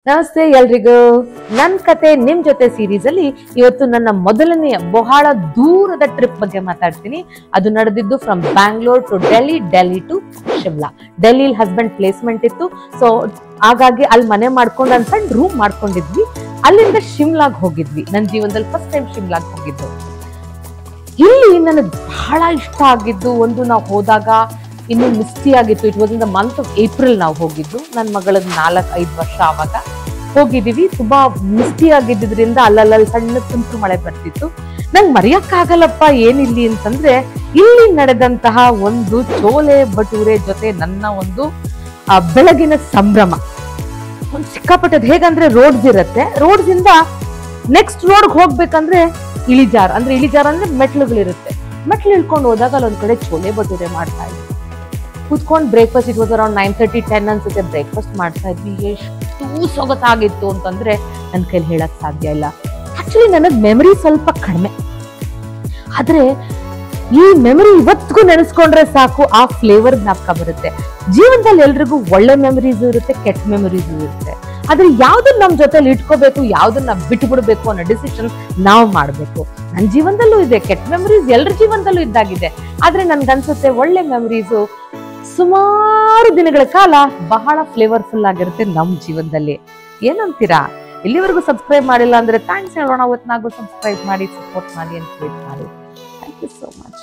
ನಮಸ್ತೆ ಎಲ್ರಿಗೂ. ನನ್ನ ಕತೆ ನಿಮ್ ಜೊತೆ ಸೀರೀಸ್ ಅಲ್ಲಿ ಇವತ್ತು ನನ್ನ ಮೊದಲನೆಯ ಬಹಳ ದೂರದ ಟ್ರಿಪ್ ಬಗ್ಗೆ ಮಾತಾಡ್ತೀನಿ. ಅದು ನಡೆದಿದ್ದು from Bangalore to Delhi, Delhi to Shimla. ಡೆಲ್ಲಿಲಿ ಹಸ್ಬೆಂಡ್ ಪ್ಲೇಸ್ಮೆಂಟ್ ಇತ್ತು, ಸೊ ಹಾಗಾಗಿ ಅಲ್ಲಿ ಮನೆ ಮಾಡ್ಕೊಂಡು ಅಂತ ರೂಮ್ ಮಾಡ್ಕೊಂಡಿದ್ವಿ. ಅಲ್ಲಿಂದ ಶಿಮ್ಲಾಗ್ ಹೋಗಿದ್ವಿ. ನನ್ನ ಜೀವನದಲ್ಲಿ ಫಸ್ಟ್ ಟೈಮ್ ಶಿಮ್ಲಾಗ್ ಹೋಗಿದ್ದು. ಇಲ್ಲಿ ನನಗೆ ಬಹಳ ಇಷ್ಟ ಆಗಿದ್ದು ಒಂದು, ನಾವು ಹೋದಾಗ ಇನ್ನು ಮಿಸ್ಟಿ ಆಗಿತ್ತು. It was in the month of April ನಾವು ಹೋಗಿದ್ದು. ನನ್ನ ಮಗಳದ್ದು 4-5 ವರ್ಷ ಆವಾಗ ಹೋಗಿದ್ದೀವಿ. ತುಂಬಾ ಮಿಸ್ಟಿ ಆಗಿದ್ದರಿಂದ ಅಲ್ಲಲ್ಲಿ ಸಣ್ಣ ತುಂತುರು ಮಳೆ ಬರ್ತಿತ್ತು. ನಂಗೆ ಮರೆಯಕ್ಕಾಗಲ್ಲಪ್ಪ ಏನಿಲ್ಲಿ ಅಂತಂದ್ರೆ, ಇಲ್ಲಿ ನಡೆದಂತಹ ಒಂದು ಚೋಲೆ ಭಟೂರೆ ಜೊತೆ ನನ್ನ ಒಂದು ಬೆಳಗಿನ ಸಂಭ್ರಮ. ಒಂದು ಸಿಕ್ಕಾಪಟ್ಟದ್ ಹೇಗಂದ್ರೆ ರೋಡ್ಸ್ ಇರುತ್ತೆ, ರೋಡ್ಸ್ ಇಂದ ನೆಕ್ಸ್ಟ್ ರೋಡ್ಗೆ ಹೋಗ್ಬೇಕಂದ್ರೆ ಇಳಿಜಾರ್ ಅಂದ್ರೆ ಮೆಟ್ಲುಗಳಿರುತ್ತೆ. ಮೆಟ್ಲು ಇಳ್ಕೊಂಡು ಹೋದಾಗ ಅಲ್ಲೊಂದ್ ಕಡೆ ಚೋಲೆ ಭಟೂರೆ ಮಾಡ್ತಾ ಇದ್ವಿ. ಕೂತ್ಕೊಂಡು ಬ್ರೇಕ್ಫಾಸ್ಟ್, ಇಟ್ ವಾಸ್ ಅರೌಂಡ್ 9:30-10 ಅನ್ಸುತ್ತೆ. ಬ್ರೇಕ್ಫಾಸ್ಟ್ ಮಾಡ್ತಾ ಇದ್ವಿ. ಎಷ್ಟು ಸೊಗಸಾಗಿತ್ತು ಅಂತಂದ್ರೆ ನನ್ನ ಕೈಲಿ ಹೇಳಕ್ ಸಾಧ್ಯ ಇಲ್ಲ. ಆಕ್ಚುಲಿ ನನಗ್ ಮೆಮರಿ ಸ್ವಲ್ಪ ಕಡಿಮೆ, ಆದ್ರೆ ಈ ಮೆಮರಿ ಇವತ್ತಿಗೂ ನೆನೆಸ್ಕೊಂಡ್ರೆ ಸಾಕು, ಆ ಫ್ಲೇವರ್ ಜ್ಞಾಪಕ ಬರುತ್ತೆ. ಜೀವನದಲ್ಲಿ ಎಲ್ರಿಗೂ ಒಳ್ಳೆ ಮೆಮರೀಸ್ ಇರುತ್ತೆ, ಕೆಟ್ಟ ಮೆಮರೀಸ್ ಇರುತ್ತೆ. ಆದ್ರೆ ಯಾವ್ದನ್ನ ನಮ್ ಜೊತೆಲಿ ಇಟ್ಕೋಬೇಕು, ಯಾವ್ದನ್ನ ಬಿಟ್ಟು ಬಿಡ್ಬೇಕು ಅನ್ನೋ ಡಿಸಿಷನ್ ನಾವು ಮಾಡ್ಬೇಕು. ನನ್ನ ಜೀವನದಲ್ಲೂ ಇದೆ, ಕೆಟ್ಟ ಮೆಮರೀಸ್ ಎಲ್ಲರ ಜೀವನದಲ್ಲೂ ಇದ್ದಾಗಿದೆ. ಆದ್ರೆ ನನ್ಗನ್ಸುತ್ತೆ ಒಳ್ಳೆ ಮೆಮರೀಸು ಸುಮಾರು ದಿನಗಳ ಕಾಲ ಬಹಳ ಫ್ಲೇವರ್ಫುಲ್ ಆಗಿರುತ್ತೆ ನಮ್ಮ ಜೀವನದಲ್ಲಿ. ಏನಂತೀರಾ? ಇಲ್ಲಿವರೆಗೂ ಸಬ್ಸ್ಕ್ರೈಬ್ ಮಾಡಿಲ್ಲ ಅಂದ್ರೆ ಥ್ಯಾಂಕ್ಸ್ ಹೇಳೋಣ. ಅವತ್ತು ನಾವು ಸಬ್ಸ್ಕ್ರೈಬ್ ಮಾಡಿ, ಸಪೋರ್ಟ್ ಮಾಡಿ ಅಂತ ಟ್ವೀಟ್ ಮಾಡಿ. Thank you so much.